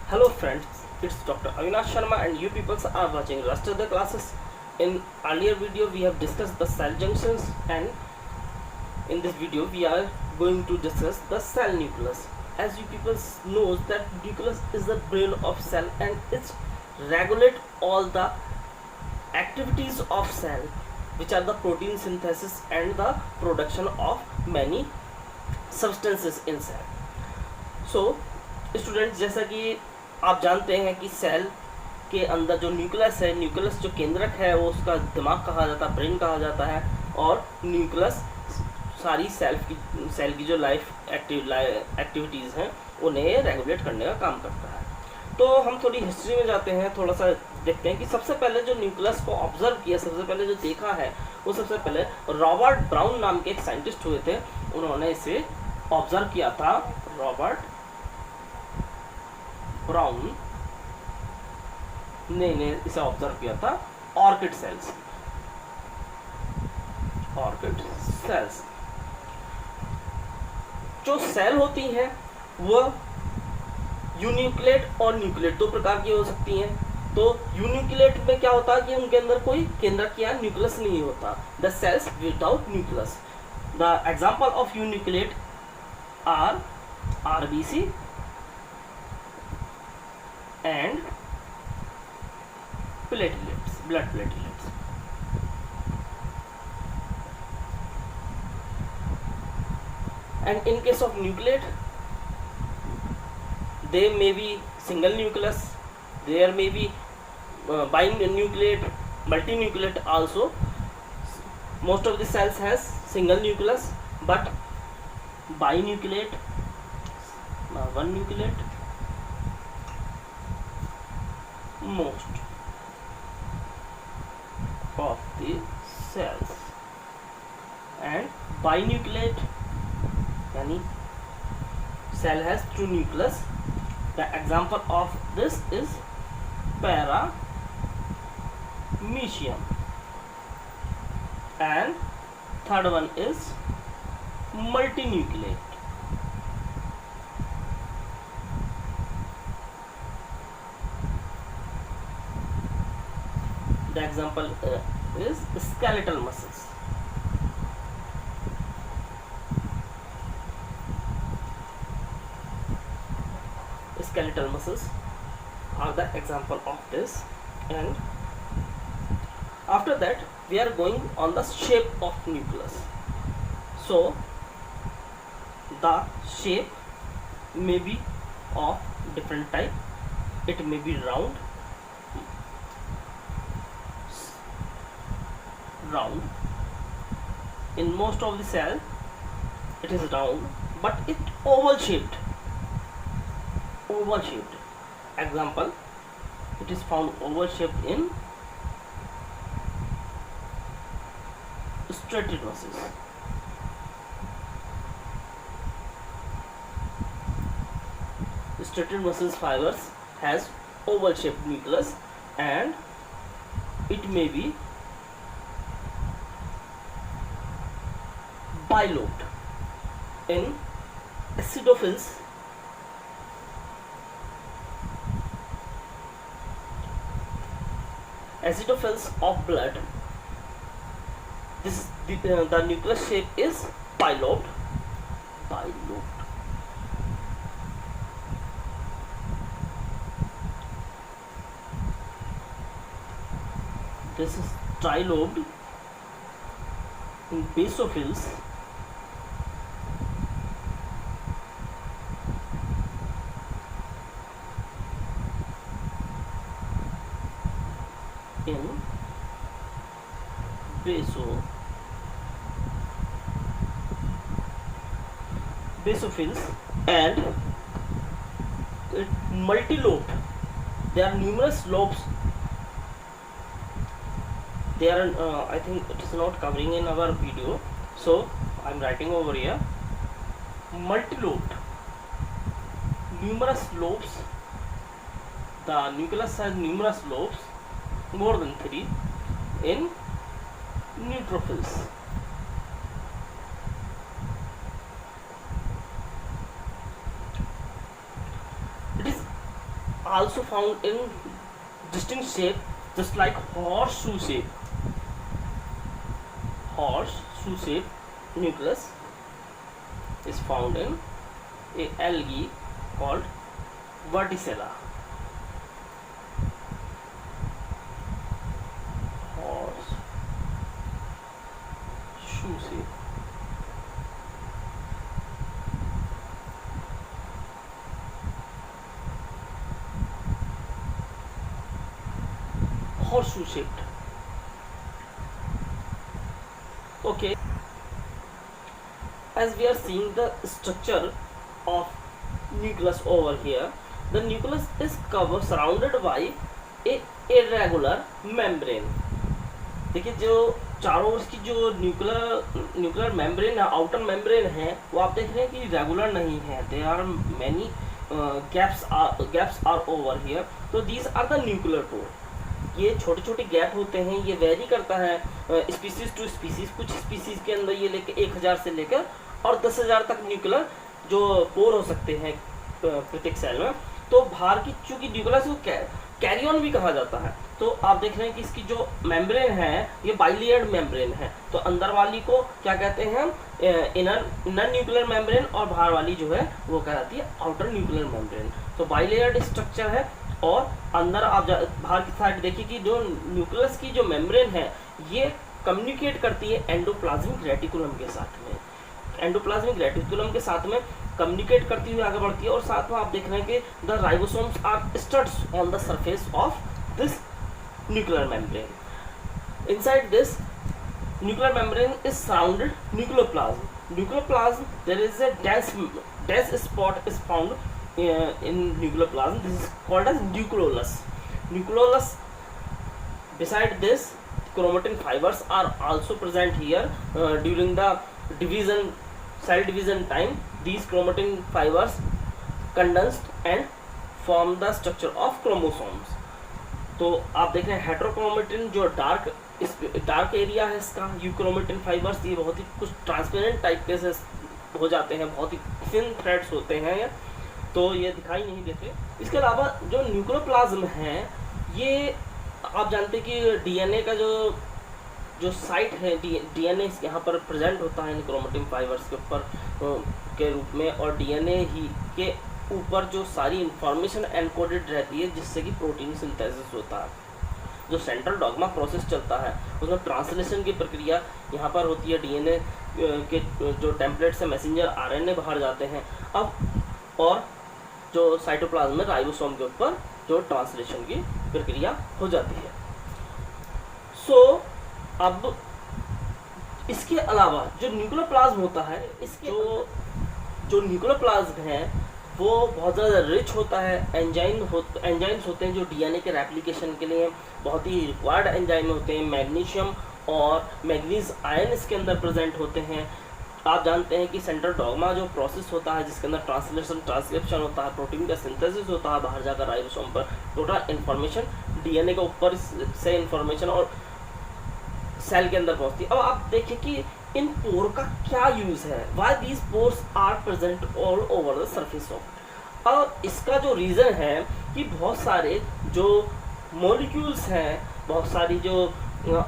Hello friends, it's Dr. Avinash Sharma and you people are watching rest of the classes. In earlier video we have discussed the cell junctions, and in this video we are going to discuss the cell nucleus. As you people knows that nucleus is the brain of cell and it regulate all the activities of cell, which are the protein synthesis and the production of many substances in cell. So students, जैसा कि आप जानते हैं कि cell के अंदर जो nucleus है, न्यूक्लियस जो केंद्रक है वो उसका दिमाग कहा जाता है, ब्रेन कहा जाता है, और न्यूक्लियस सारी सेल की जो लाइफ एक्टिविटीज़ हैं उन्हें रेगुलेट करने का काम करता है। तो हम थोड़ी हिस्ट्री में जाते हैं, थोड़ा सा देखते हैं कि सबसे पहले जो न्यूक्लियस को ऑब्जर्व किया, सबसे पहले जो देखा है वो सबसे पहले रॉबर्ट ब्राउन नाम के एक साइंटिस्ट हुए थे। उन्होंने इसे ऑब्जर्व किया था। रॉबर्ट ब्राउन ने इसे ऑब्जर्व किया था ऑर्किड सेल्स। जो सेल होती हैं वह यून्यूक्लिएट और न्यूक्लिएट दो प्रकार की हो सकती हैं। तो यून्यूक्लिएट में क्या होता है कि उनके अंदर कोई केंद्रक या न्यूक्लियस नहीं होता, the cells without nucleus. The example of enucleate are RBC and platelets, blood platelets. And in case of nucleate, they may be single nucleus, there may be binucleate, multinucleate also. Most of the cells has single nucleus, but binucleate, one nucleate. Most of the cells and binucleate yani cell has two nucleus. The example of this is paramecium, and third one is multinucleate. The example is skeletal muscles. Skeletal muscles are the example of this. And after that we are going on the shape of nucleus. So the shape may be of different type. It may be round. In most of the cell it is round, but it oval shaped. Example, it is found oval shaped in striated muscles. Striated muscles fibers has oval shaped nucleus, and it may be bilobed. In acidophils, of blood, this is the nucleus shape is bilobed. This is trilobed. In basophils, basophils and multilobed. There are numerous lobes. They are I think it is not covering in our video, so I am writing over here. Multilobed, numerous lobes. The nucleus has numerous lobes, more than 3 in neutrophils. also found in distinct shape, just like horseshoe shape. Horseshoe shape nucleus is found in a algae called Verticella. Horseshoe shape. Horseshoe shaped. Okay, as we are seeing the structure of nucleus over here, the nucleus is covered surrounded by a irregular membrane. देखिए जो चारों ओर की जो nuclear membrane है, outer membrane है, वो आप देख रहे हैं कि रेगुलर नहीं है. They are many gaps are over here. तो these are the nuclear pore. ये छोटे छोटे गैप होते हैं. ये वेरी करता है स्पीसीज टू स्पीसीज. कुछ स्पीसीज के अंदर ये लेकर 1000 से लेकर और 10,000 तक न्यूक्लियर जो पोर हो सकते हैं प्रत्येक सेल में. तो बाहर की चूंकि न्यूक्लियस को कैरी ऑन भी कहा जाता है. तो आप देख रहे हैं कि इसकी जो मेम्ब्रेन है ये बाइलेयर्ड मेम्ब्रेन है. तो अंदर वाली को क्या कहते हैं, इनर न्यूक्लियर मेम्ब्रेन, और बाहर वाली जो है वो कहलाती है आउटर न्यूक्लियर मेम्ब्रेन. तो बाइलेयर्ड स्ट्रक्चर है. और अंदर आप बाहर की साइड देखिए कि जो न्यूक्लियस की जो मेम्ब्रेन है ये कम्युनिकेट करती है एंडोप्लाज्मिक रेटिकुलम के साथ में. एंडोप्लाज्मिक रेटिकुलम के साथ में कम्युनिकेट करती हुई आगे बढ़ती है. और साथ में आप देख रहे हैं कि the ribosomes are studs on the surface of this nuclear membrane. Inside this nuclear membrane is surrounded nucleoplasm. Nucleoplasm, there is a dense spot is found in nucleoplasm. This is called as nucleolus. Nucleolus. Beside this, chromatin fibers are also present here during the cell division time. These chromatin fibers condensed and form the structure of chromosomes. तो आप देख रहे हैं heterochromatin जो dark area है इसका, euchromatin fibres ये बहुत ही कुछ ट्रांसपेरेंट टाइप के से हो जाते हैं, बहुत ही थिन थ्रेड्स होते हैं ये, तो ये दिखाई नहीं देते. इसके अलावा जो न्यूक्लियोप्लाज्म है ये आप जानते हैं कि डीएनए का जो साइट है, डीएनए यहाँ पर प्रेजेंट होता है इन क्रोमेटिन फाइबर्स के ऊपर के रूप में. और डीएनए ही के ऊपर जो सारी इंफॉर्मेशन एनकोडेड रहती है जिससे कि प्रोटीन सिंथेसिस होता है. जो सेंट्रल डॉग्मा प्रोसेस चलता है उसमें ट्रांसलेशन की प्रक्रिया यहाँ पर होती है. डीएनए के जो टेम्पलेट से मैसेंजर आरएनए बाहर जाते हैं अब, और जो साइटोप्लाज्म में राइबोसोम के ऊपर जो ट्रांसलेशन की प्रक्रिया हो जाती है. सो अब इसके अलावा जो न्यूक्लियोप्लाज्म होता है, इसके जो न्यूक्लियोप्लाज्म है वो बहुत ज़्यादा रिच होता है. एंजाइम्स होते हैं जो डीएनए के रेप्लिकेशन के लिए बहुत ही रिक्वायर्ड एंजाइम होते हैं. मैग्नीशियम और मैग्नीज आयन इसके अंदर प्रेजेंट होते हैं. आप जानते हैं कि सेंट्रल डॉग्मा जो प्रोसेस होता है जिसके अंदर ट्रांसक्रिप्शन होता है, प्रोटीन का सिंथेसिस होता है, बाहर जाकर राइबोसोम पर टोटल इन्फॉर्मेशन डीएनए के ऊपर से इन्फॉर्मेशन और सेल के अंदर पहुंचती है. अब आप देखिए कि इन पोर का क्या यूज है, why these pores are present all over the surface of. अब इसका जो रीज़न है कि बहुत सारे जो मॉलिक्यूल्स हैं, बहुत सारी जो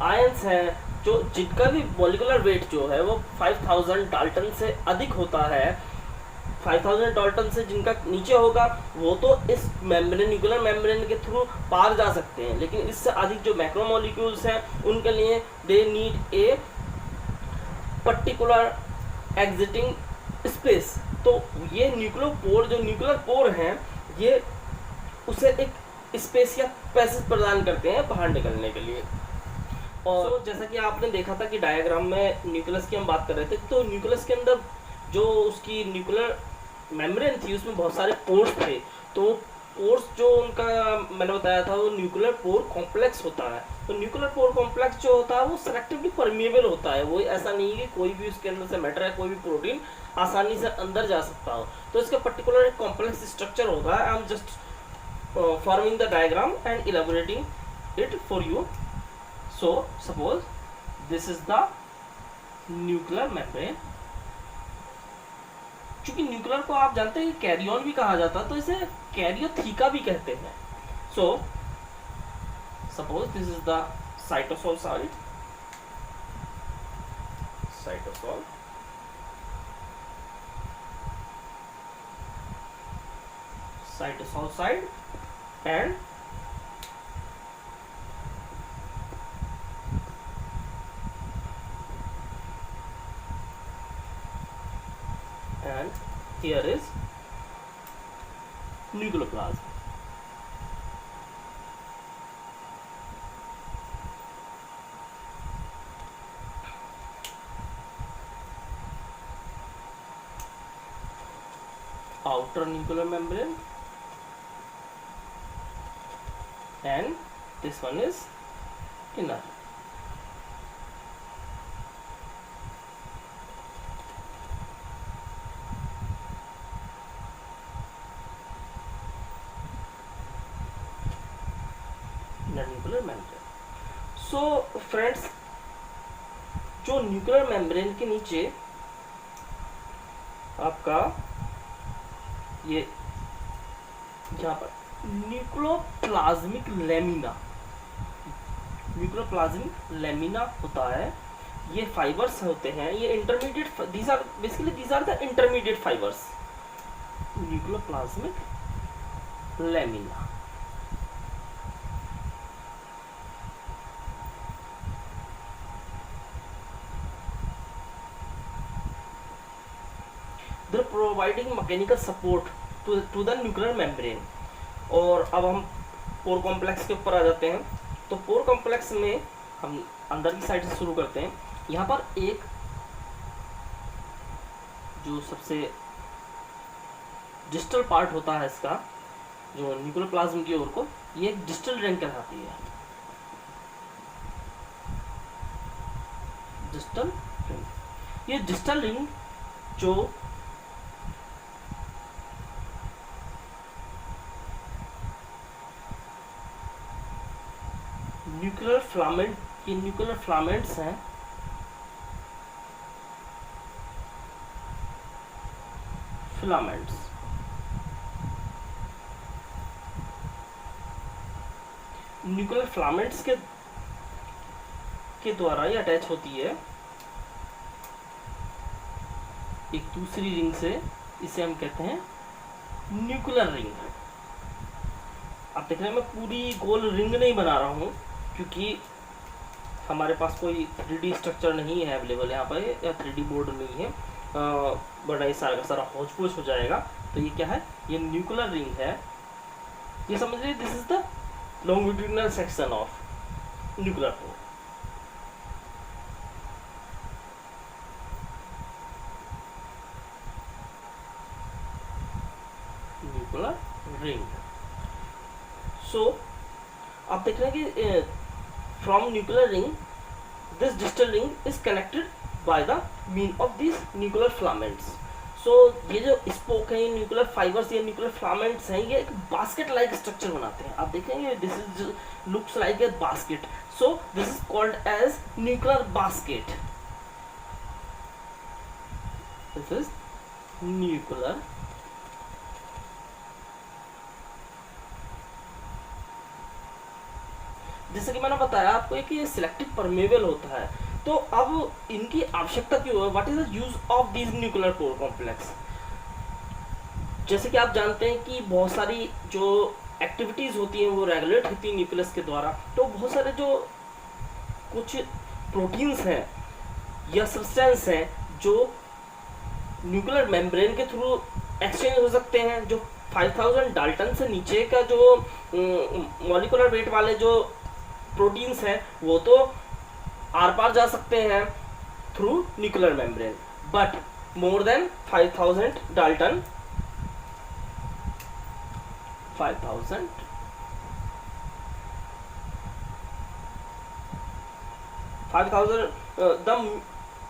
आयंस हैं, जो जिनका भी मॉलिकुलर वेट जो है वो 5000 डाल्टन से अधिक होता है. 5000 डाल्टन से जिनका नीचे होगा वो तो इस मेम्ब्रेन, न्यूक्लियर मेम्ब्रेन के थ्रू पार जा सकते हैं, लेकिन इससे अधिक जो मैक्रोमोलिक्यूल्स हैं उनके लिए they need a particular exiting space. तो ये न्यूक्लियर पोर हैं ये उसे एक स्पेस या पैसेज प्रदान करते हैं बाहर निकलने के लिए. और जैसा कि आपने देखा था कि डायग्राम में न्यूक्लियस की हम बात कर रहे थे, तो न्यूक्लियस के अंदर जो उसकी न्यूक्लियर मेम्ब्रेन थी उसमें बहुत सारे पोर्स थे. तो पोर्स जो उनका मैंने बताया था वो न्यूक्लियर पोर कॉम्प्लेक्स होता है. तो न्यूक्लियर पोर कॉम्प्लेक्स जो होता है वो सेलेक्टिवली परमिएबल होता है. वो ऐसा नहीं है कि कोई भी उसके अंदर से मैटर है, कोई भी प्रोटीन आसानी से अंदर जा सकता हो. तो इसका पर्टिकुलर एक कॉम्प्लेक्स स्ट्रक्चर होता है. I am just forming the diagram and elaborating it for you. So suppose this is the nuclear membrane चूंकि न्यूक्लियर को आप जानते हैं कैरियन भी कहा जाता है, तो इसे कैरियोथीका भी कहते हैं। सो suppose this is the cytosol side, cytosol, cytosol side, and here is nucleoplasm. Outer nuclear membrane, and this one is inner. Nuclear membrane. So friends, जो न्यूक्लियर मेम्ब्रेन के नीचे आपका ये यहाँ पर न्यूक्लियोप्लाज्मिक लेमिना, न्यूक्लियोप्लाज्मिक लेमिना होता है। ये फाइबर्स होते हैं, ये intermediate, these are basically these are the intermediate fibres, nucleoplasmic lamina. They're providing mechanical support to the nuclear membrane। और अब हम पोर कॉम्प्लेक्स के ऊपर आ जाते हैं। तो पोर कॉम्प्लेक्स में हम अंदर की साइड से शुरू करते हैं। यहाँ पर एक जो सबसे डिस्टल पार्ट होता है इसका, जो न्यूक्लियर प्लाज्म की ओर को, ये एक डिस्टल रिंग कहलाती है। डिस्टल रिंग, ये डिस्टल रिंग जो न्यूक्लियर फिलामेंट, ये न्यूक्लियर फिलामेंट्स हैं, फिलामेंट्स न्यूक्लियर फिलामेंट्स के द्वारा ये अटैच होती है एक दूसरी रिंग से। इसे हम कहते हैं न्यूक्लियर रिंग। आप देख रहे हैं मैं पूरी गोल रिंग नहीं बना रहा हूँ, क्योंकि हमारे पास कोई 3D स्ट्रक्चर नहीं है अवेलेबल यहाँ पर, या 3D बोर्ड नहीं है, वरना ये सारा का सारा हौच पोच हो जाएगा। तो ये क्या है, ये न्यूक्लियर रिंग है। ये समझ लीजिए this is the longitudinal section of nuclear pore. Nuclear ring. So आप देख रहे हैं कि from nuclear ring this distal ring is connected by the mean of this nuclear filaments. So ये जो स्पोक है, न्यूक्लियर फाइबर्स, ये न्यूक्लियर फिलामेंट्स हैं, ये एक बास्केट लाइक स्ट्रक्चर बनाते हैं। आप देखेंगे this is looks like a basket, so this is called as nuclear basket. This is nuclear जैसे कि मैंने बताया आपको कि ये सिलेक्टिव परमेबल होता है। तो अब इनकी आवश्यकता क्यों है, what is the use of this nuclear pore complex. जैसे कि आप जानते हैं कि बहुत सारी जो एक्टिविटीज होती हैं वो रेगुलेट होती है न्यूक्लियस के द्वारा। तो बहुत सारे जो कुछ प्रोटीन्स हैं या सब्सटेंस हैं जो न्यूक्लियर मेम्ब्रेन के थ्रू एक्सचेंज हो सकते हैं। जो 5000 डाल्टन से नीचे का जो मॉलिक्यूलर वेट वाले जो प्रोटीन्स हैं वो तो आर पार जा सकते हैं through nuclear membrane, but more than 5000 Dalton, 5000 the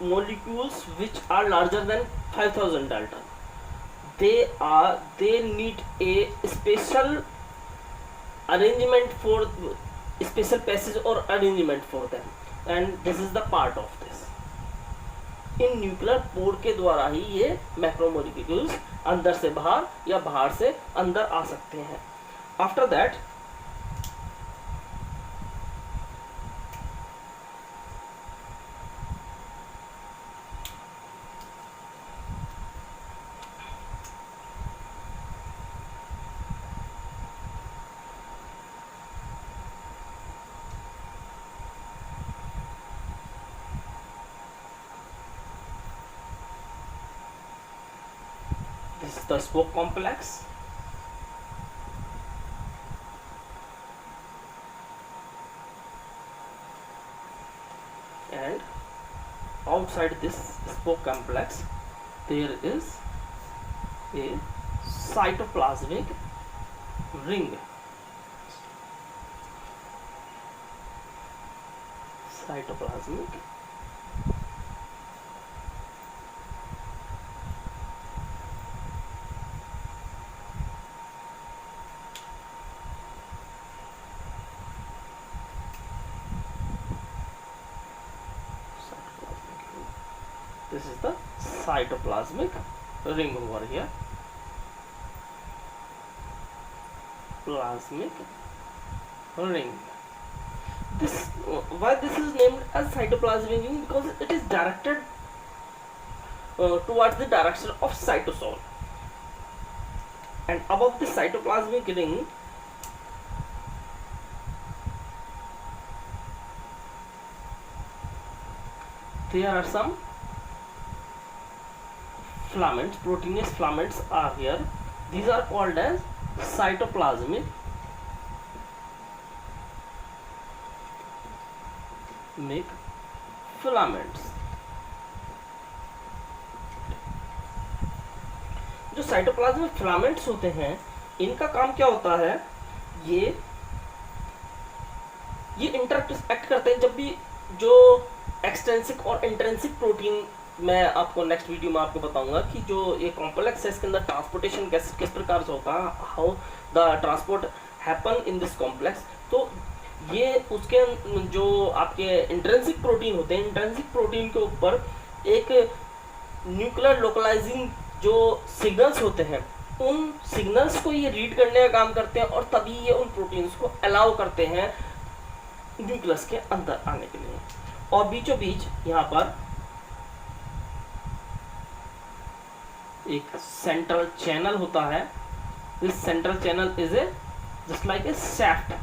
molecules which are larger than 5000 dalton, they need a special arrangement for special passage or arrangement for them, and this is the part of this. In nuclear pore के द्वारा ही ये macromolecules अंदर से बाहर या बाहर से अंदर आ सकते हैं। After that this is the spoke complex, and outside this spoke complex there is a cytoplasmic ring. Cytoplasmic this is the cytoplasmic ring over here. Plasmic ring. This why this is named as cytoplasmic ring, because it is directed towards the direction of cytosol, and above the cytoplasmic ring there are some filaments, proteinous filaments are here. These are called as cytoplasmic filaments. जो cytoplasmic filaments होते हैं इनका काम क्या होता है, ये इंटरएक्ट करते हैं जब भी जो एक्सटेंसिक और इंट्रिंसिक प्रोटीन, मैं आपको नेक्स्ट वीडियो में आपको बताऊंगा कि जो ये कॉम्प्लेक्स है इसके अंदर ट्रांसपोर्टेशन किस प्रकार से होता है, how the transport happen in this complex. तो ये उसके जो आपके इंट्रिंसिक प्रोटीन होते हैं, इंट्रिंसिक प्रोटीन के ऊपर एक न्यूक्लियर लोकलाइजिंग जो सिग्नल्स होते हैं उन सिग्नल्स को ये रीड करने का काम करते हैं, और तभी ये उन प्रोटीन्स को अलाउ करते हैं न्यूक्लियस के अंदर आने के लिए। और बीचों बीच यहाँ पर एक सेंट्रल चैनल होता है। This central channel is a just like a shaft.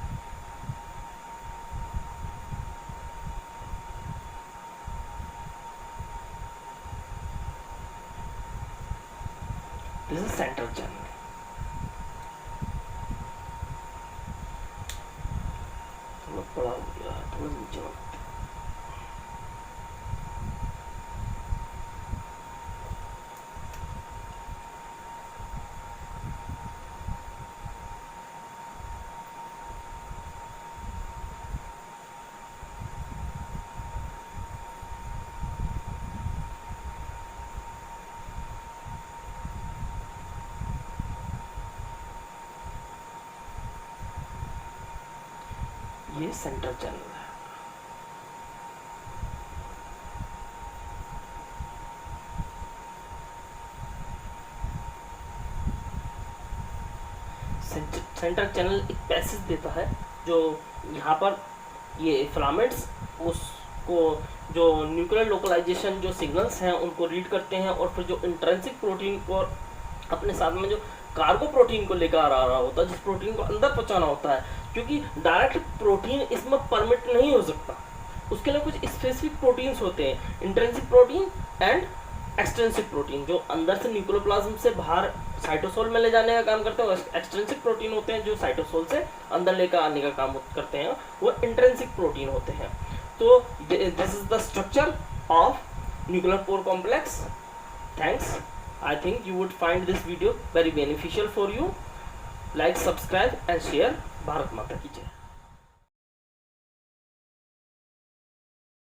This is central channel. थोड़ा बड़ा हो गया, थोड़ा नीचे हो। ये सेंट्रल चैनल है। सेंट्रल चैनल एक पैसेज देता है जो यहाँ पर ये फिलामेंट्स उसको जो न्यूक्लियर लोकलाइजेशन जो सिग्नल्स हैं उनको रीड करते हैं, और फिर जो इंट्रिंसिक प्रोटीन को अपने साथ में जो कार्गो प्रोटीन को लेकर आ रहा होता है, जिस प्रोटीन को अंदर पहुंचाना होता है, क्योंकि डायरेक्ट प्रोटीन इसमें परमिट नहीं हो सकता, उसके लिए कुछ स्पेसिफिक प्रोटीन्स होते हैं, intrinsic protein and extrinsic protein, जो अंदर से न्यूक्लियोप्लाज्म से बाहर साइटोसोल में ले जाने का काम करते हैं। एक्सट्रिंसिक प्रोटीन होते हैं जो साइटोसोल से अंदर लेकर आने का काम करते हैं, वो इंट्रिंसिक प्रोटीन होते हैं। तो this is the structure of nuclear pore complex. Thanks. I think you would find this video very beneficial for you. Like, subscribe and share. Bharat माता की जय।